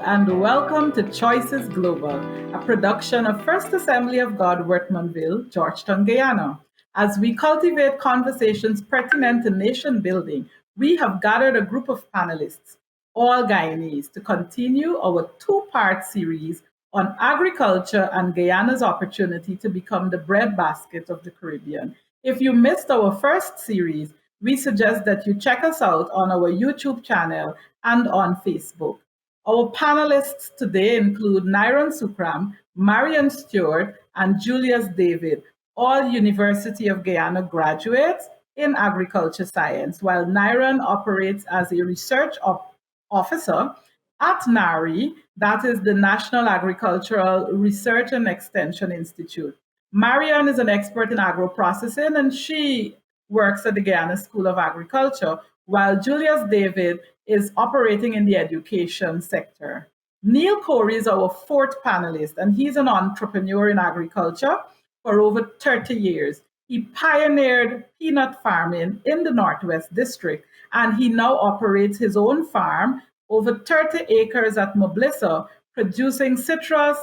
and welcome to Choices Global, a production of First Assembly of God, Wortmanville, Georgetown, Guyana. As we cultivate conversations pertinent to nation building, we have gathered a group of panelists, all Guyanese, to continue our two-part series on agriculture and Guyana's opportunity to become the breadbasket of the Caribbean. If you missed our first series, we suggest that you check us out on our YouTube channel and on Facebook. Our panelists today include Nyron Sukram, Marion Stewart, and Julius David, all University of Guyana graduates in agriculture science, while Nyron operates as a research officer at NARI, that is the National Agricultural Research and Extension Institute. Marion is an expert in agro-processing, and she works at the Guyana School of Agriculture, while Julius David is operating in the education sector. Neil Corey is our fourth panelist, and he's an entrepreneur in agriculture for over 30 years. He pioneered peanut farming in the Northwest District, and he now operates his own farm, over 30 acres at Moblissa, producing citrus,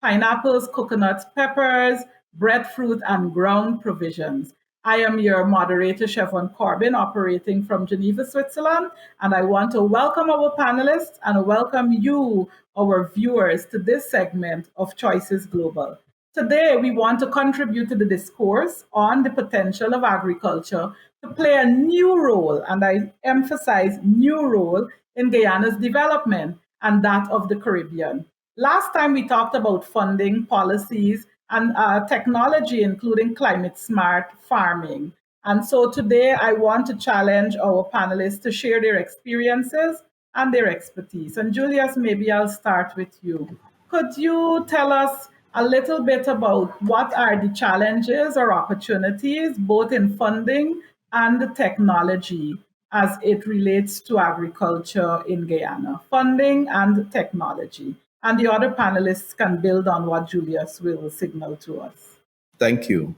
pineapples, coconuts, peppers, breadfruit, and ground provisions. I am your moderator, Chevron Corbin, operating from Geneva, Switzerland, and I want to welcome our panelists and welcome you, our viewers, to this segment of Choices Global. Today, we want to contribute to the discourse on the potential of agriculture to play a new role, and I emphasize new role, in Guyana's development and that of the Caribbean. Last time we talked about funding, policies, and technology, including climate smart farming. And so today I want to challenge our panelists to share their experiences and their expertise. And Julius, maybe I'll start with you. Could you tell us a little bit about what are the challenges or opportunities, both in funding and the technology, as it relates to agriculture in Guyana? Funding and technology. And the other panelists can build on what Julius will signal to us. Thank you.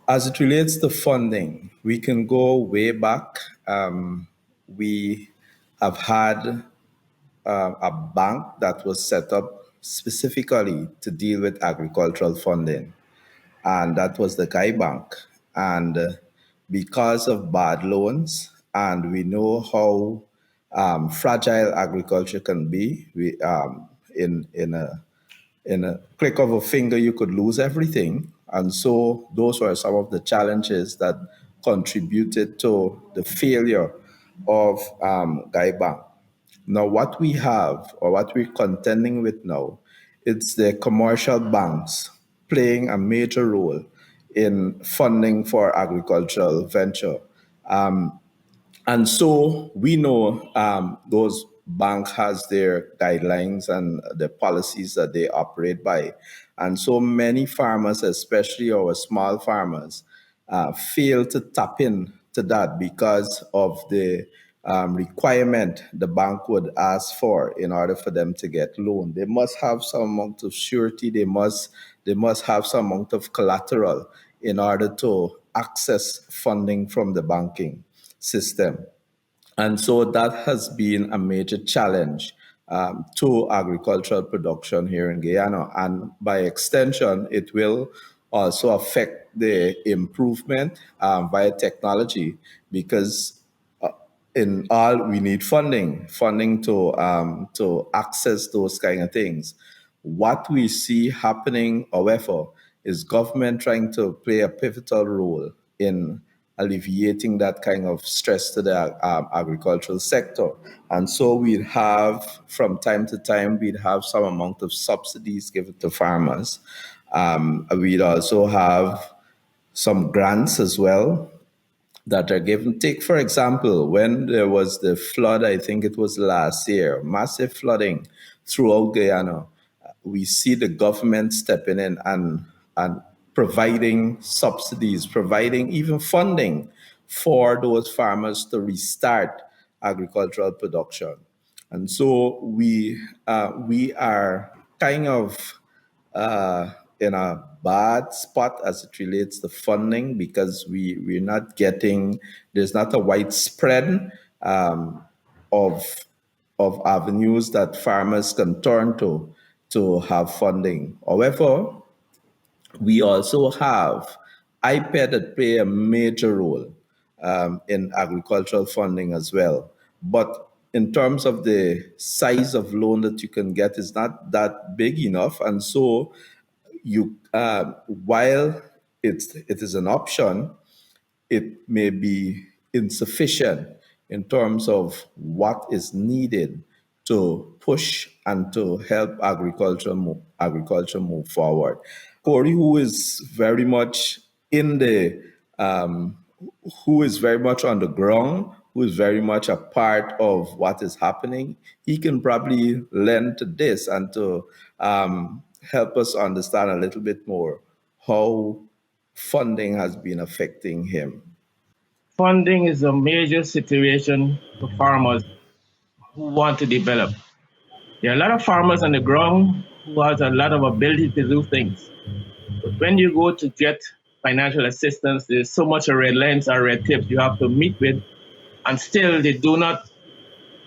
As it relates to funding, we can go way back. We have had a bank that was set up specifically to deal with agricultural funding, and that was the Guy Bank. And because of bad loans, and we know how fragile agriculture can be, in a click of a finger, you could lose everything. And so those were some of the challenges that contributed to the failure of Guy Bank. Now, what we have, or what we're contending with now, it's the commercial banks playing a major role in funding for agricultural venture. And so we know those banks has their guidelines and the policies that they operate by. And so many farmers, especially our small farmers, fail to tap in to that because of the requirement the bank would ask for in order for them to get loan. They must have some amount of surety. They must have some amount of collateral in order to access funding from the banking system. And so that has been a major challenge to agricultural production here in Guyana. And by extension, it will also affect the improvement via technology, because in all we need funding to access those kind of things. What we see happening, however, is government trying to play a pivotal role in alleviating that kind of stress to the agricultural sector. And so we'd have, from time to time, we'd have some amount of subsidies given to farmers. We'd also have some grants as well that are given. Take, for example, when there was the flood, I think it was last year, massive flooding throughout Guyana, we see the government stepping in and providing subsidies, providing even funding for those farmers to restart agricultural production. And so we are kind of in a bad spot as it relates to funding, because we're not getting, there's not a widespread of of avenues that farmers can turn to have funding. However, we also have IPED that play a major role in agricultural funding as well. But in terms of the size of loan that you can get is not that big enough. And so you while it is an option, it may be insufficient in terms of what is needed to push and to help agriculture move forward. Corey, who is very much in the who is very much on the ground, who is very much a part of what is happening, he can probably lend to this and to help us understand a little bit more how funding has been affecting him. Funding is a major situation for farmers who want to develop. There are a lot of farmers on the ground who has a lot of ability to do things. But when you go to get financial assistance, there's so much red lines or red tapes you have to meet with, and still they do not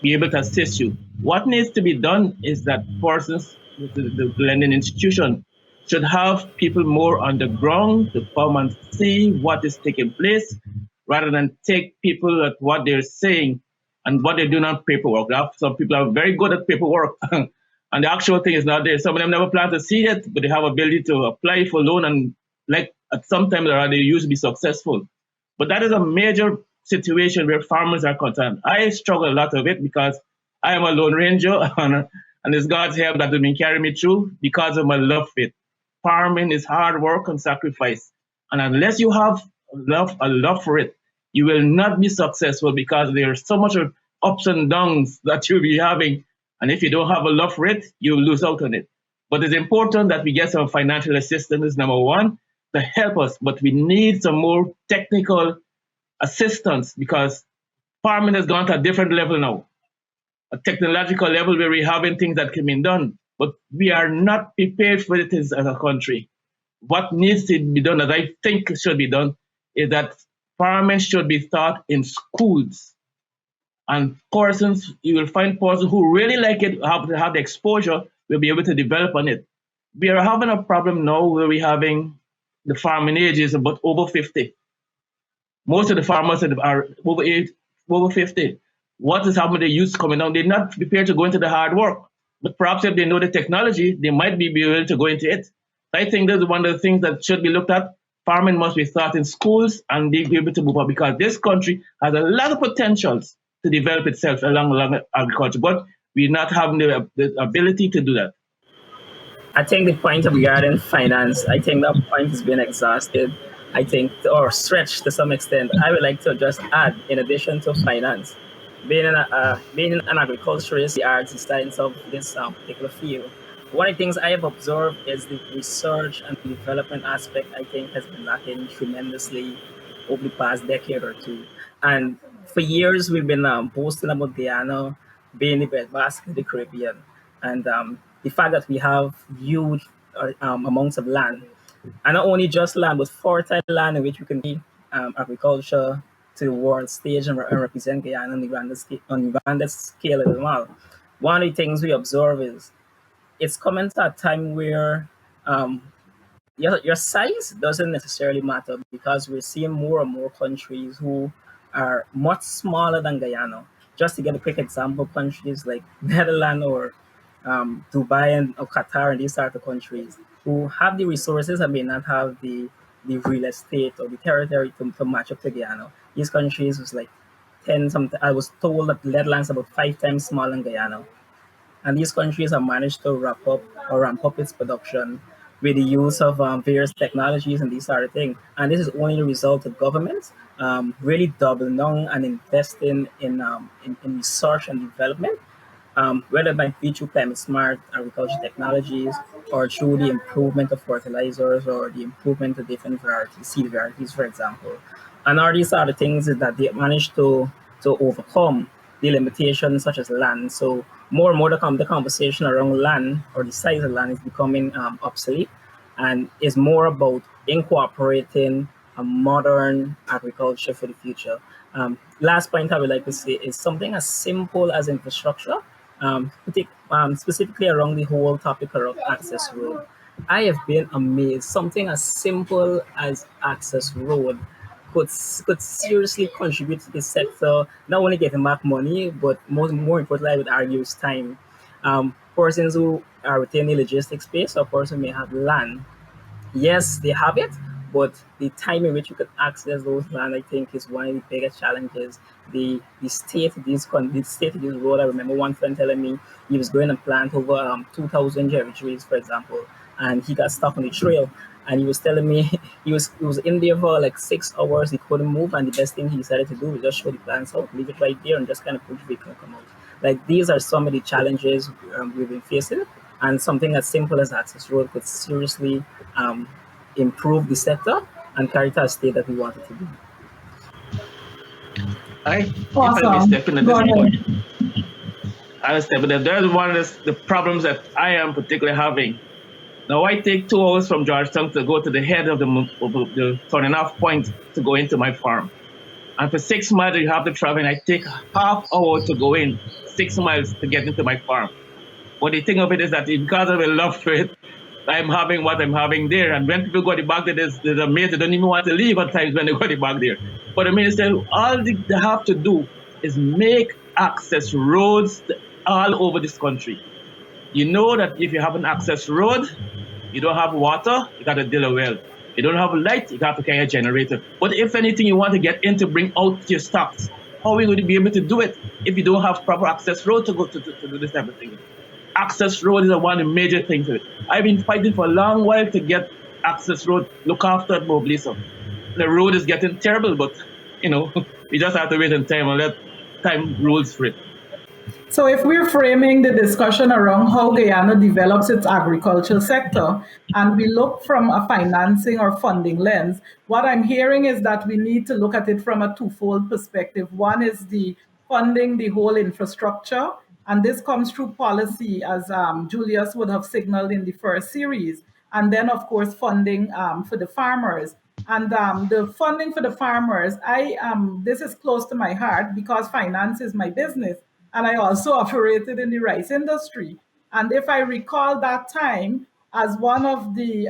be able to assist you. What needs to be done is that persons, the lending institution, should have people more on the ground to come and see what is taking place rather than take people at what they're saying and what they're doing on paperwork. Some people are very good at paperwork and the actual thing is not there. Some of them never plan to see it, but they have ability to apply for loan and like at some time they used to be successful. But that is a major situation where farmers are concerned. I struggle a lot of it because I am a lone ranger and it's God's help that has been carrying me through because of my love for it. Farming is hard work and sacrifice. And unless you have a love for it, you will not be successful because there's so much of ups and downs that you'll be having. And if you don't have a love for it, you'll lose out on it. But it's important that we get some financial assistance, number one, to help us. But we need some more technical assistance because farming has gone to a different level now, a technological level where we're having things that can be done, but we are not prepared for it as a country. What needs to be done, as I think should be done, is that farming should be taught in schools. And persons, you will find persons who really like it, have the exposure, will be able to develop on it. We are having a problem now where we're having the farming age is about over 50. Most of the farmers are over 50. What is happening to the youth coming down? They're not prepared to go into the hard work. But perhaps if they know the technology, they might be able to go into it. I think that's one of the things that should be looked at. Farming must be taught in schools and be able to move on because this country has a lot of potentials to develop itself along agriculture, but we're not having the ability to do that. I think the point regarding finance, I think that point has been exhausted. I think, or stretched to some extent. I would like to just add, in addition to finance, being an agriculturist, the arts, the science of this particular field, one of the things I have observed is the research and development aspect, I think, has been lacking tremendously over the past decade or two. And for years, we've been boasting about Guyana being the breadbasket of the Caribbean. And the fact that we have huge amounts of land, and not only just land, but fertile land in which we can be agriculture to the world stage and represent Guyana on the grandest scale as well. One of the things we observe is it's coming to a time where your size doesn't necessarily matter because we're seeing more and more countries who are much smaller than Guyana. Just to get a quick example, countries like Netherlands or Dubai and or Qatar and these type of countries who have the resources and may not have the real estate or the territory to match up to Guyana. These countries was like 10 something. I was told that Netherlands about 5 times smaller than Guyana. And these countries have managed to ramp up its production with the use of various technologies and these sort of things. And this is only the result of governments really doubling down and investing in research and development, whether it might be through climate smart agriculture technologies or through the improvement of fertilizers or the improvement of different varieties, seed varieties, for example. And all these are the things that they managed to overcome the limitations such as land. So more and more the conversation around land or the size of land is becoming obsolete and is more about incorporating a modern agriculture for the future. Last point I would like to say is something as simple as infrastructure specifically around the whole topic around access road. I have been amazed. Something as simple as access road could could seriously contribute to the sector, not only getting back money, but more importantly, I would argue, is time. Persons who are within the logistics space or person may have land, yes, they have it, but the time in which you can access those land, I think, is one of the biggest challenges. The state of this road. I remember one friend telling me he was going to plant over 2,000 cherry trees, for example, and he got stuck on the trail. And he was telling me he was in there for like 6 hours. He couldn't move, and the best thing he decided to do was just show the plants out, leave it right there, and just kind of push the vehicle and come out. Like these are some of the challenges we've been facing, and something as simple as access road could seriously um, improve the sector and carry to a state that we want it to be. If I may Awesome. step in at Go this point, ahead. I'll step in. There's one of the problems that I am particularly having. Now, I take 2 hours from Georgetown to go to the head of the turning off point to go into my farm. And for 6 miles, you have to travel, and I take half hour to go in, 6 miles to get into my farm. But the thing of it is that because of a love for it, I'm having what I'm having there. And when people go back there, there's a mate that don't even want to leave at times when they go back there. But the minister, they have to do is make access roads all over this country. You know that if you have an access road, you don't have water, you got to drill a well. You don't have light, you got to carry a generator. But if anything you want to get in to bring out your stocks, how are we going to be able to do it if you don't have proper access road to go to do this type of thing? Access road is one of the major things to it. I've been fighting for a long while to get access road look after at Moblisa. The road is getting terrible, but we just have to wait in time and let time rules for it. So if we're framing the discussion around how Guyana develops its agricultural sector, and we look from a financing or funding lens, what I'm hearing is that we need to look at it from a twofold perspective. One is the funding the whole infrastructure, and this comes through policy, as Julius would have signaled in the first series, and then of course funding for the farmers. And the funding for the farmers, this is close to my heart because finance is my business, and I also operated in the rice industry. And if I recall that time, as one of the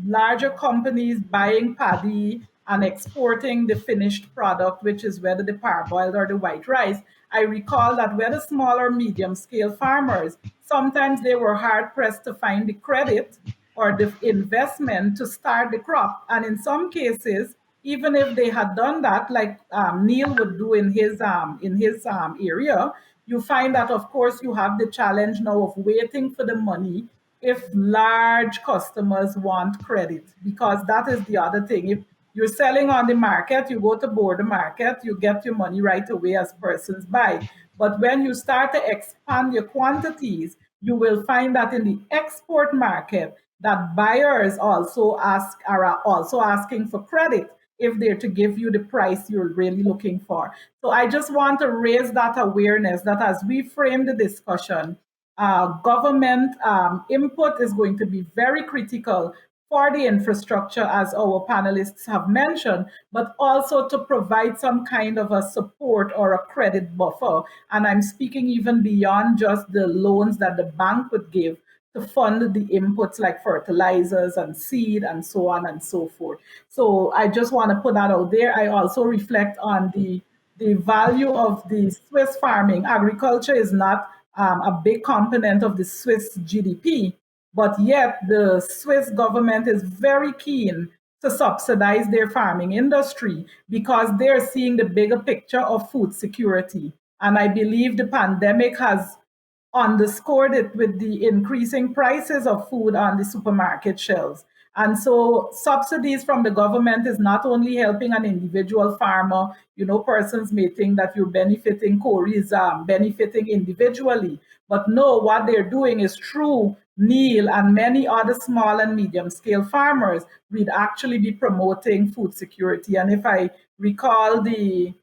larger companies buying paddy and exporting the finished product, which is whether the parboiled or the white rice, I recall that whether small or medium scale farmers, sometimes they were hard pressed to find the credit or the investment to start the crop. And in some cases, even if they had done that, like Neil would do in his area, you find that of course you have the challenge now of waiting for the money if large customers want credit, because that is the other thing. If you're selling on the market, you go to board the market, you get your money right away as persons buy. But when you start to expand your quantities, you will find that in the export market, that buyers are also asking for credit if they're to give you the price you're really looking for. So I just want to raise that awareness that as we frame the discussion, government input is going to be very critical for the infrastructure, as our panelists have mentioned, but also to provide some kind of a support or a credit buffer. And I'm speaking even beyond just the loans that the bank would give to fund the inputs like fertilizers and seed and so on and so forth. So I just want to put that out there. I also reflect on the value of the Swiss farming. Agriculture is not a big component of the Swiss GDP, but yet the Swiss government is very keen to subsidize their farming industry because they're seeing the bigger picture of food security. And I believe the pandemic has underscored it with the increasing prices of food on the supermarket shelves. And so subsidies from the government is not only helping an individual farmer, persons may think that you're benefiting, Corey is benefiting individually. But no, what they're doing is through Neil and many other small and medium scale farmers, we'd actually be promoting food security. And if I recall the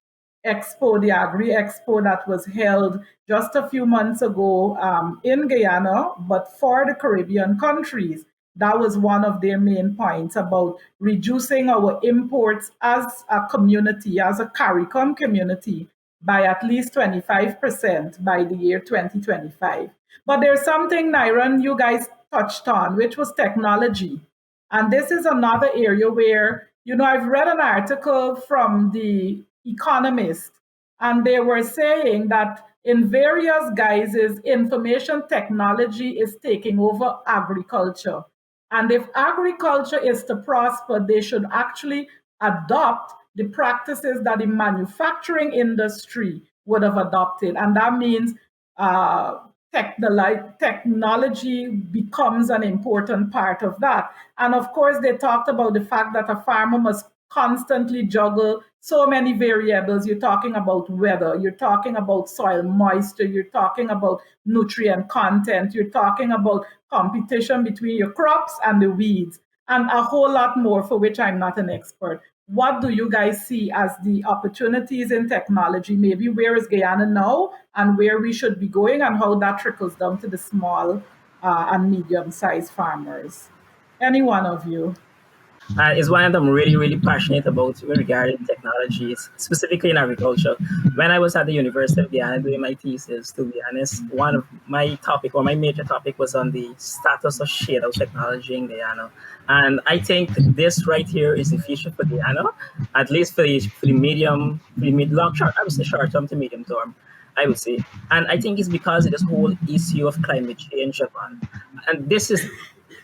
Agri Expo that was held just a few months ago in Guyana, but for the Caribbean countries, that was one of their main points about reducing our imports as a community, as a CARICOM community, by at least 25% by the year 2025. But there's something, Nyron, you guys touched on, which was technology. And this is another area where, I've read an article from The Economist, and they were saying that in various guises, information technology is taking over agriculture. And if agriculture is to prosper, they should actually adopt the practices that the manufacturing industry would have adopted. And that means technology becomes an important part of that. And of course, they talked about the fact that a farmer must constantly juggle so many variables. You're talking about weather, you're talking about soil moisture, you're talking about nutrient content, you're talking about competition between your crops and the weeds, and a whole lot more for which I'm not an expert. What do you guys see as the opportunities in technology? Maybe where is Guyana now and where we should be going, and how that trickles down to the small and medium-sized farmers? Any one of you? Is one of them really, really passionate about regarding technologies, specifically in agriculture. When I was at the University of Guyana doing my thesis, to be honest, one of my topic or my major topic was on the status of shade house technology in Guyana. And I think this right here is the future for Guyana, at least for the medium, for the mid long short, I would say short term to medium term. I would say. And I think it's because of this whole issue of climate change, Japan. And this is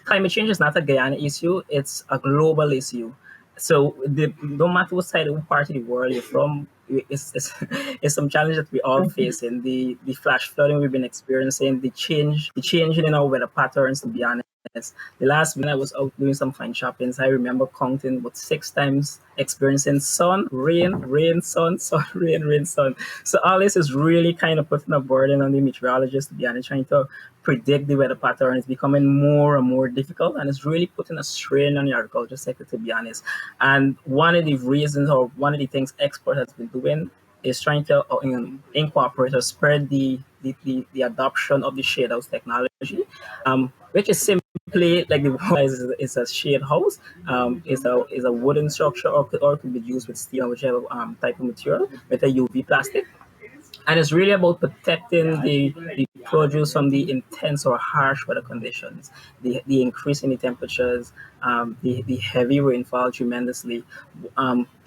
climate change is not a Guyana issue, it's a global issue. So no matter what side of part of the world you're from, it's some challenge that we all face in the flash flooding we've been experiencing, the changing in our weather patterns, to be honest. The last when I was out doing some fine shoppings, I remember counting about 6 times experiencing sun, rain, rain, sun, sun, rain, rain, sun. So all this is really kind of putting a burden on the meteorologists, to be honest, trying to predict the weather pattern is becoming more and more difficult, and it's really putting a strain on the agriculture sector, to be honest. And one of the reasons, or one of the things export has been doing, is trying to incorporate or spread the adoption of the shade house technology, which is simply like the is a shade house, is a wooden structure, or could be used with steel, whichever type of material, with a UV plastic. And it's really about protecting the produce from the intense or harsh weather conditions, the increase in the temperatures, the heavy rainfall tremendously.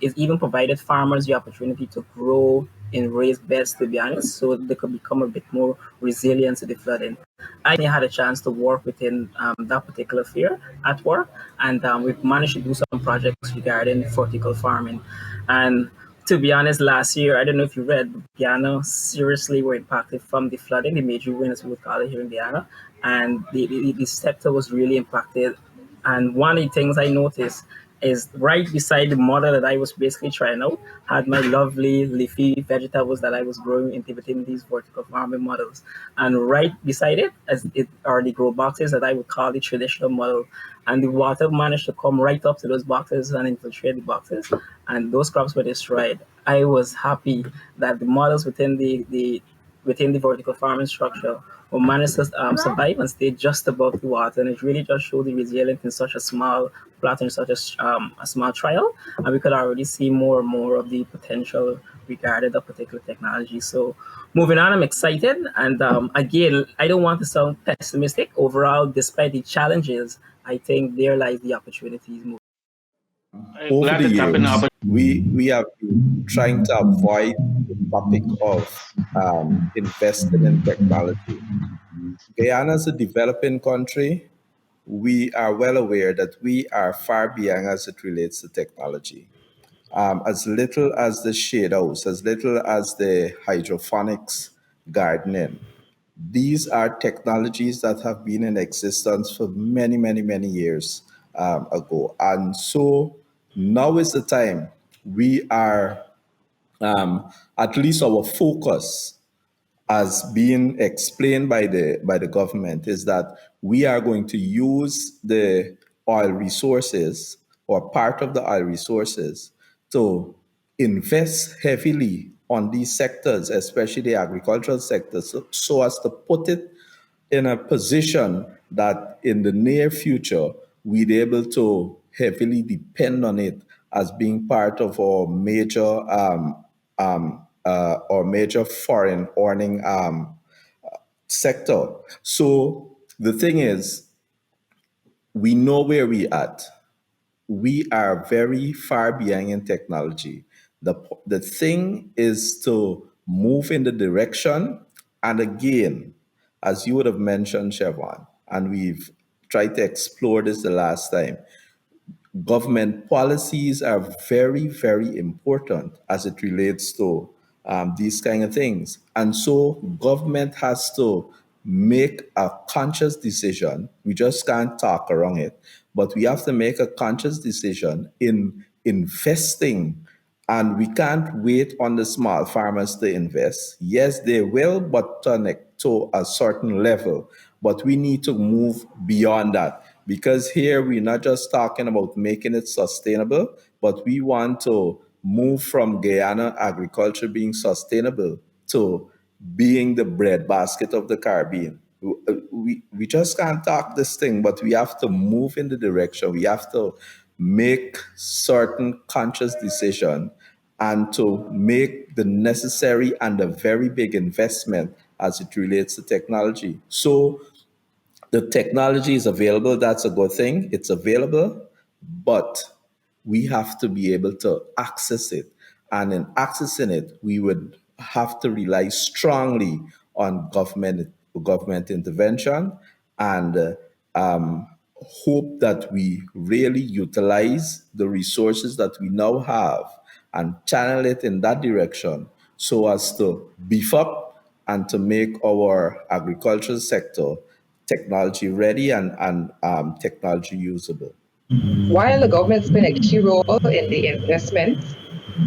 It's even provided farmers the opportunity to grow in raised beds, to be honest, so they could become a bit more resilient to the flooding. I had a chance to work within that particular sphere at work, and we've managed to do some projects regarding vertical farming. And to be honest, last year, I don't know if you read, Guyana seriously were impacted from the flooding, the major wind, as we would call it here in Guyana, and the sector was really impacted. And one of the things I noticed is right beside the model that I was basically trying out, had my lovely leafy vegetables that I was growing within these vertical farming models. And right beside it, as it are the grow boxes that I would call the traditional model. And the water managed to come right up to those boxes and infiltrate the boxes, and those crops were destroyed. I was happy that the models within the vertical farming structure will manage to survive and stay just above the water. And it really just showed the resilience in such a small plot, in such a small trial. And we could already see more and more of the potential regarding the particular technology. So moving on, I'm excited. And again, I don't want to sound pessimistic. Overall, despite the challenges, I think there lies the opportunities. Over the years, we have been trying to avoid the topic of investing in technology. Guyana is a developing country. We are well aware that we are far behind as it relates to technology. As little as the shade house, as little as the hydroponics gardening, these are technologies that have been in existence for many, many, many years ago. And so now is the time we are, at least our focus as being explained by the government is that we are going to use the oil resources or part of the oil resources to invest heavily on these sectors, especially the agricultural sector, so as to put it in a position that in the near future we'd be able to heavily depend on it as being part of our major or major foreign earning sector. So the thing is, we know where we at. We are very far behind in technology. The thing is to move in the direction, and again, as you would have mentioned, Siobhan, and we've tried to explore this the last time, government policies are very, very important as it relates to these kind of things. And so government has to make a conscious decision. We just can't talk around it, but we have to make a conscious decision in investing. And we can't wait on the small farmers to invest. Yes, they will, but to a certain level. But we need to move beyond that, because here we're not just talking about making it sustainable, but we want to move from Guyana agriculture being sustainable to being the breadbasket of the Caribbean. We just can't talk this thing, but we have to move in the direction. We have to make certain conscious decision and to make the necessary and the very big investment as it relates to technology. So the technology is available. That's a good thing. It's available, but we have to be able to access it. And in accessing it, we would have to rely strongly on government intervention and hope that we really utilize the resources that we now have and channel it in that direction so as to beef up and to make our agricultural sector technology ready and technology usable. While the government's been a key role in the investment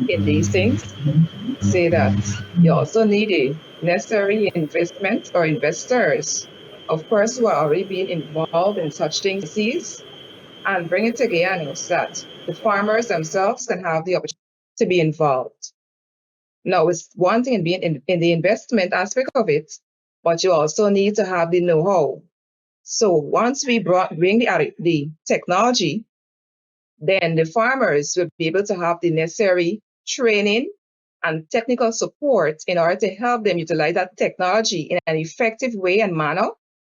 in these things, say that you also need a necessary investment or investors, of course, who are already being involved in such things and bring it to Guyana so that the farmers themselves can have the opportunity to be involved. Now, it's one thing in being in the investment aspect of it, but you also need to have the know-how. So once we bring the technology, then the farmers will be able to have the necessary training and technical support in order to help them utilize that technology in an effective way and manner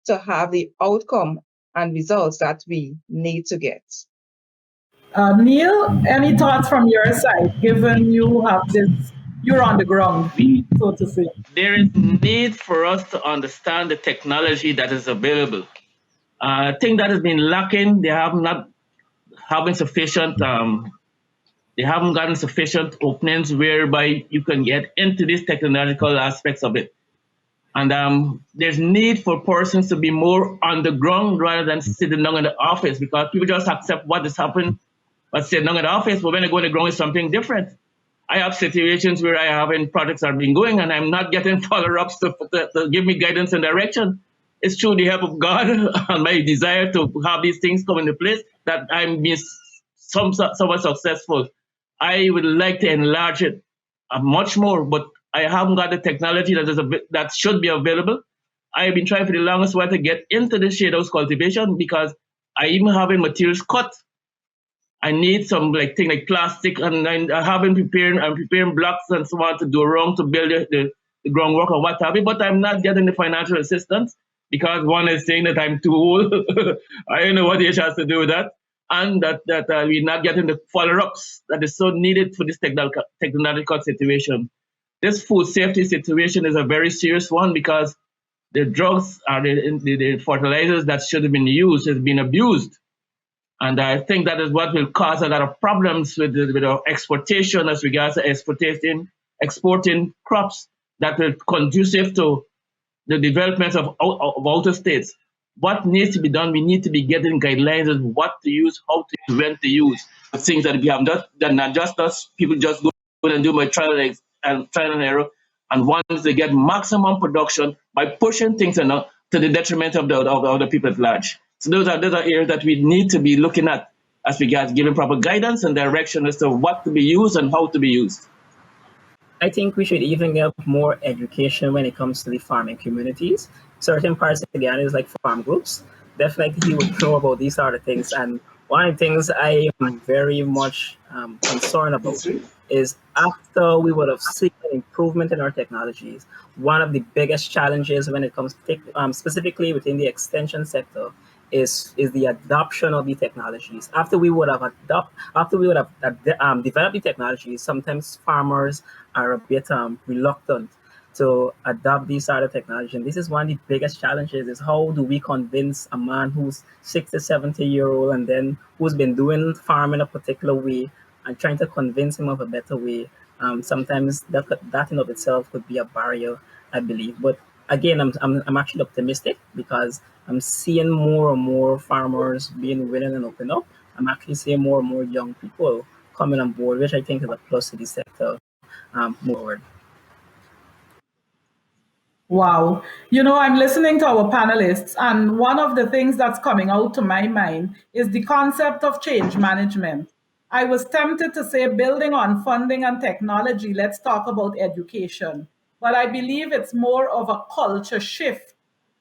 to have the outcome and results that we need to get. Neil, any thoughts from your side, given you're on the ground, so to say? There is need for us to understand the technology that is available. I think that has been lacking. They have not having sufficient. They haven't gotten sufficient openings whereby you can get into these technological aspects of it. And there's need for persons to be more on the ground rather than sitting down in the office, because people just accept what is happening, but sitting down in the office. But when they go on the ground, it's something different. I have situations where I have projects are being going and I'm not getting follow-ups to give me guidance and direction. It's through the help of God and my desire to have these things come into place that I'm being somewhat successful. I would like to enlarge it much more, but I haven't got the technology that should be available. I've been trying for the longest while to get into the shade house cultivation because I even having materials cut. I need some thing like plastic, and I'm preparing blocks and so on to do around to build the groundwork or what have you, but I'm not getting the financial assistance because one is saying that I'm too old. I don't know what age has to do with that. And that we're not getting the follow-ups that is so needed for this technological situation. This food safety situation is a very serious one because the drugs are the fertilizers that should have been used has been abused. And I think that is what will cause a lot of problems with our exportation as regards to exporting crops that will conducive to the development of outer states. What needs to be done? We need to be getting guidelines on what to use, how to use, when to use. The things that we have not just us, people just go and do my trial and error and want to get maximum production by pushing things to the detriment of the other people at large. So those are areas that we need to be looking at as regards giving proper guidance and direction as to what to be used and how to be used. I think we should even get more education when it comes to the farming communities. Certain parts of Guyana is like farm groups. Definitely he would know about these sort of things. And one of the things I am very much concerned about is after we would have seen an improvement in our technologies, one of the biggest challenges when it comes to, specifically within the extension sector is the adoption of the technologies. After we would have developed the technologies, sometimes farmers are a bit reluctant to adopt these sort of technology. And this is one of the biggest challenges is how do we convince a man who's 60, 70-year-old and then who's been doing farming a particular way and trying to convince him of a better way. Sometimes that in of itself could be a barrier, I believe. But again, I'm actually optimistic because I'm seeing more and more farmers being willing and open up. I'm actually seeing more and more young people coming on board, which I think is a plus to the sector forward. Wow. I'm listening to our panelists, and one of the things that's coming out to my mind is the concept of change management. I was tempted to say, building on funding and technology, let's talk about education. But I believe it's more of a culture shift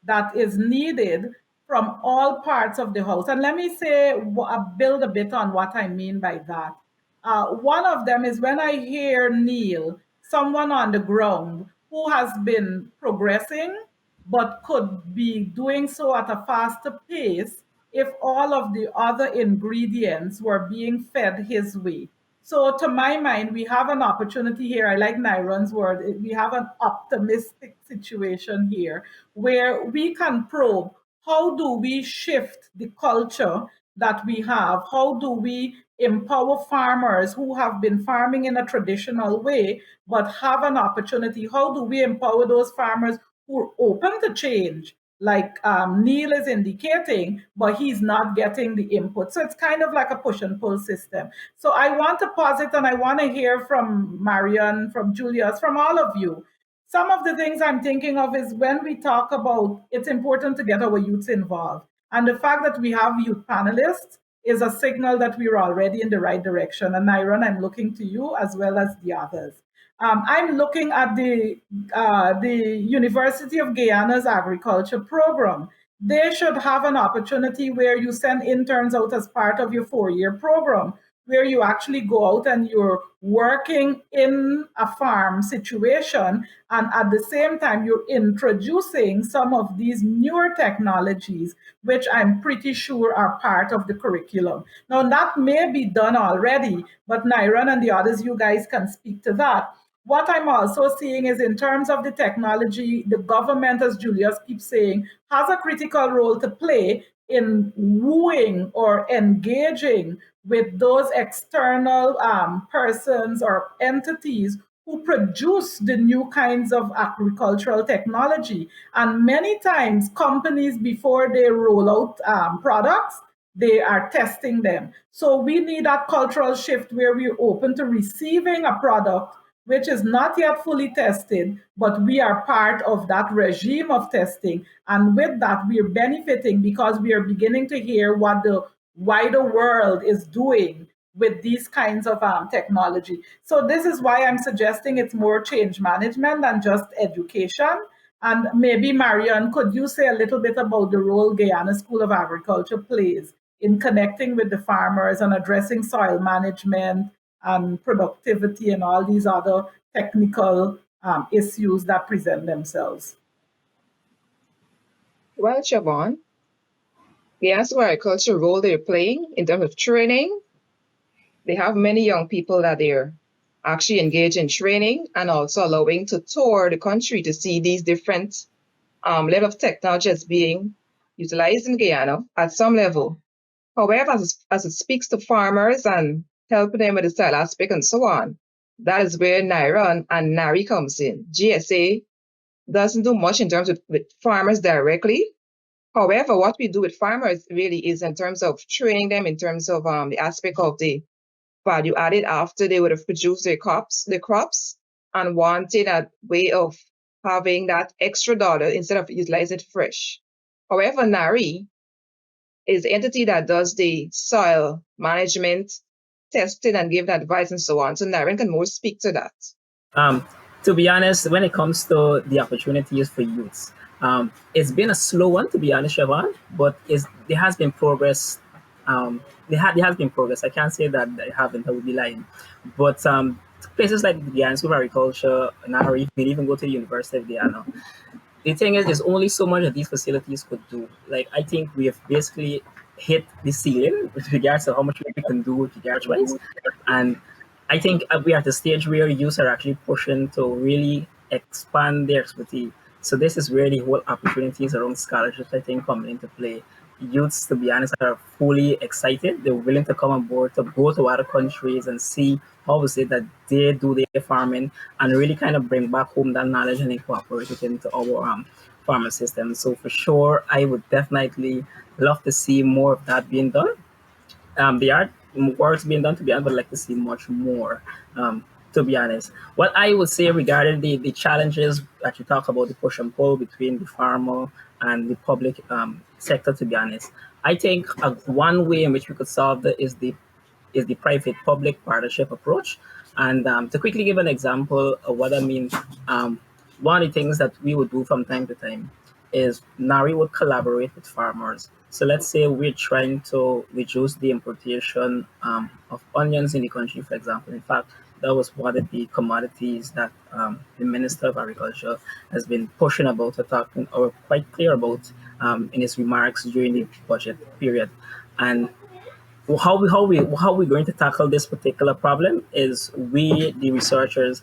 that is needed from all parts of the house. And let me say, build a bit on what I mean by that. One of them is when I hear Neil, someone on the ground who has been progressing but could be doing so at a faster pace if all of the other ingredients were being fed his way. So, to my mind, we have an opportunity here. I like Nyron's word. We have an optimistic situation here where we can probe how do we shift the culture that we have? How do we empower farmers who have been farming in a traditional way but have an opportunity? How do we empower those farmers who are open to change? Like Neil is indicating, but he's not getting the input. So it's kind of like a push and pull system. So I want to pause it and I want to hear from Marion, from Julius, from all of you. Some of the things I'm thinking of is when we talk about it's important to get our youths involved. And the fact that we have youth panelists is a signal that we're already in the right direction. And Nyron, I'm looking to you as well as the others. I'm looking at the University of Guyana's agriculture program. They should have an opportunity where you send interns out as part of your 4-year program, where you actually go out and you're working in a farm situation, and at the same time you're introducing some of these newer technologies, which I'm pretty sure are part of the curriculum. Now that may be done already, but Nyron and the others, you guys can speak to that. What I'm also seeing is in terms of the technology, the government, as Julius keeps saying, has a critical role to play in wooing or engaging with those external persons or entities who produce the new kinds of agricultural technology. And many times, companies, before they roll out products, they are testing them. So we need that cultural shift where we're open to receiving a product which is not yet fully tested, but we are part of that regime of testing. And with that, we are benefiting because we are beginning to hear what the wider world is doing with these kinds of technology. So this is why I'm suggesting it's more change management than just education. And maybe, Marion, could you say a little bit about the role Guyana School of Agriculture plays in connecting with the farmers and addressing soil management and productivity and all these other technical issues that present themselves? Well, Siobhan, the agriculture role they're playing in terms of training, they have many young people that they're actually engaged in training and also allowing to tour the country to see these different level of technology as being utilized in Guyana at some level. However, as it speaks to farmers and helping them with the style aspect and so on, that is where Nyron and NARI comes in. GSA doesn't do much in terms of with farmers directly. However, what we do with farmers really is in terms of training them in terms of the aspect of the value added after they would have produced their crops and wanting a way of having that extra dollar instead of utilizing it fresh. However, NARI is the entity that does the soil management, testing and giving advice and so on. So Nyron can more speak to that. To be honest, when it comes to the opportunities for youths, it's been a slow one, to be honest, Siobhan, but there has been progress. There has been progress. I can't say that I haven't, I would be lying. But to places like the Guyana School of Agriculture, Nahari, you can even go to the University of Guyana. The thing is, there's only so much that these facilities could do. Like, I think we have basically hit the ceiling with regards to how much we can do with regards wise. And I think we are at the stage where youth are actually pushing to really expand their expertise. So this is where the whole opportunities around scholarships, I think, come into play. Youths, to be honest, are fully excited. They're willing to come on board to go to other countries and see how is it that they do their farming and really kind of bring back home that knowledge and incorporate it into our farming system. So for sure, I would definitely love to see more of that being done. There are works being done, to be honest, but I'd like to see much more. To be honest, what I would say regarding the challenges that you talk about, the push and pull between the farmer and the public sector, to be honest, I think one way in which we could solve that is the private public partnership approach. And to quickly give an example of what I mean, one of the things that we would do from time to time is NARI would collaborate with farmers. So let's say we're trying to reduce the importation of onions in the country, for example. In fact, that was one of the commodities that the Minister of Agriculture has been pushing about or talking or quite clear about in his remarks during the budget period. And how we going to tackle this particular problem is we the researchers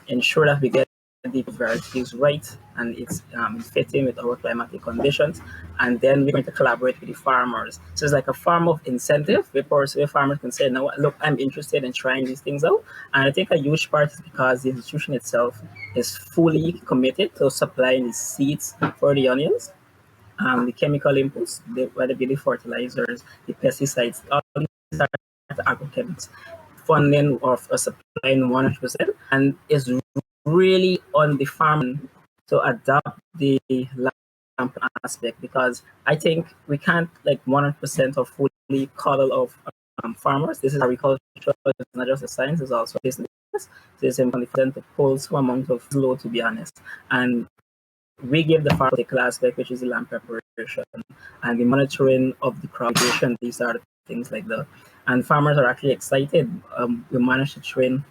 ensure that we get the varieties right and it's fitting with our climatic conditions, and then we're going to collaborate with the farmers. So it's like a form of incentive where farmers can say, "No, look, I'm interested in trying these things out," and I think a huge part is because the institution itself is fully committed to supplying the seeds for the onions, the chemical inputs, whether it be the fertilizers, the pesticides, all these are the agrochemicals, funding of supplying 100%, and is really on the farm to adopt the land aspect, because I think we can't like 100% or fully coddle of farmers. This is agriculture, it's not just a science, it's also a business. So it's important to pull some amount of flow, to be honest. And we give the farm particular aspect, which is the land preparation and the monitoring of the crop rotation. These are the things like that. And farmers are actually excited. We managed to train,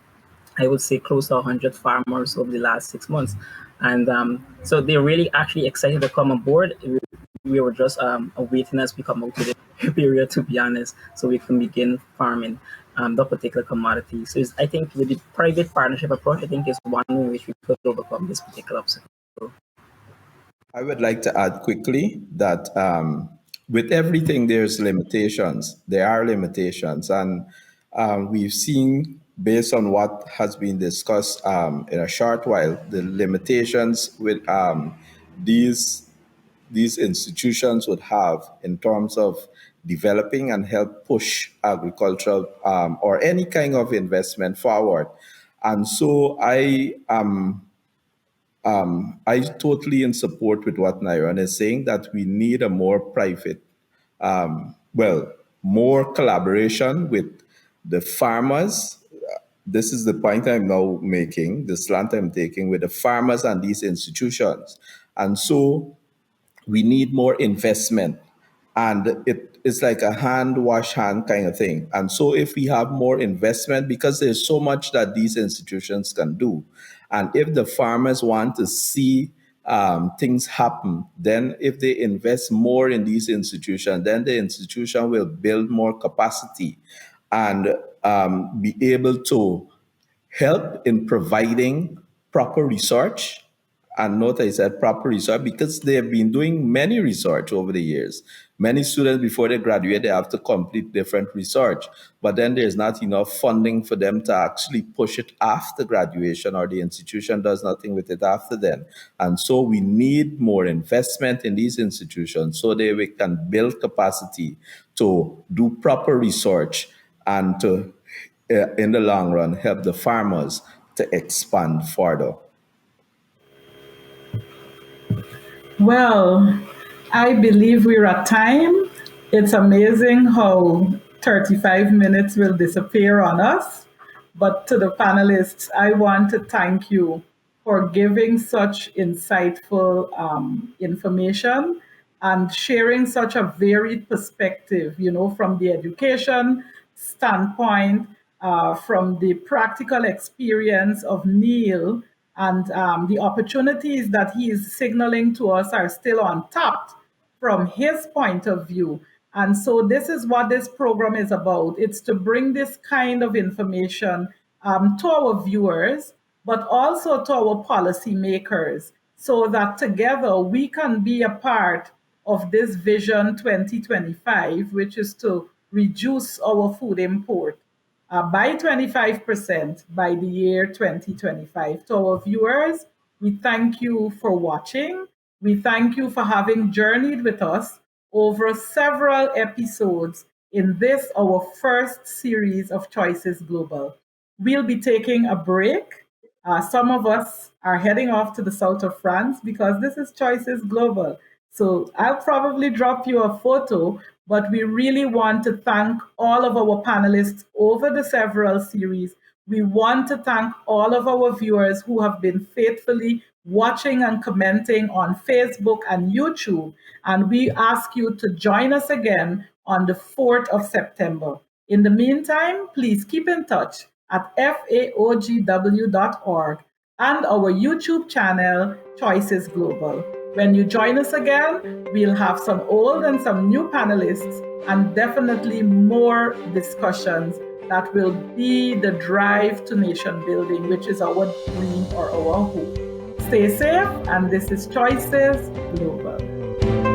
I would say, close to 100 farmers over the last 6 months. And so they're really actually excited to come on board. We were just awaiting as we come out to the period, to be honest, so we can begin farming the particular commodity. So I think with the private partnership approach, I think is one way in which we could overcome this particular obstacle. I would like to add quickly that with everything, there's limitations. There are limitations. And we've seen, based on what has been discussed in a short while, the limitations with these institutions would have in terms of developing and help push agricultural or any kind of investment forward. And so I totally in support with what Nairon is saying, that we need a more private, more collaboration with the farmers. This is the point I'm now making, the slant I'm taking with the farmers and these institutions. And so we need more investment. And it's like a hand wash hand kind of thing. And so if we have more investment, because there's so much that these institutions can do, and if the farmers want to see things happen, then if they invest more in these institutions, then the institution will build more capacity and be able to help in providing proper research. And note I said proper research because they have been doing many research over the years. Many students, before they graduate, they have to complete different research, but then there's not enough funding for them to actually push it after graduation, or the institution does nothing with it after then. And so we need more investment in these institutions so that we can build capacity to do proper research and to, in the long run, help the farmers to expand further. Well, I believe we're at time. It's amazing how 35 minutes will disappear on us. But to the panelists, I want to thank you for giving such insightful information and sharing such a varied perspective, from the education standpoint from the practical experience of Neil, and the opportunities that he is signaling to us are still untapped from his point of view. And so this is what this program is about. It's to bring this kind of information to our viewers, but also to our policymakers, so that together we can be a part of this Vision 2025, which is to reduce our food import by 25% by the year 2025. To our viewers, we thank you for watching. We thank you for having journeyed with us over several episodes in this, our first series of Choices Global. We'll be taking a break. Some of us are heading off to the south of France because this is Choices Global. So I'll probably drop you a photo, but we really want to thank all of our panelists over the several series. We want to thank all of our viewers who have been faithfully watching and commenting on Facebook and YouTube. And we ask you to join us again on the 4th of September. In the meantime, please keep in touch at faogw.org and our YouTube channel, Choices Global. When you join us again, we'll have some old and some new panelists, and definitely more discussions that will be the drive to nation building, which is our dream or our hope. Stay safe, and this is Choices Global.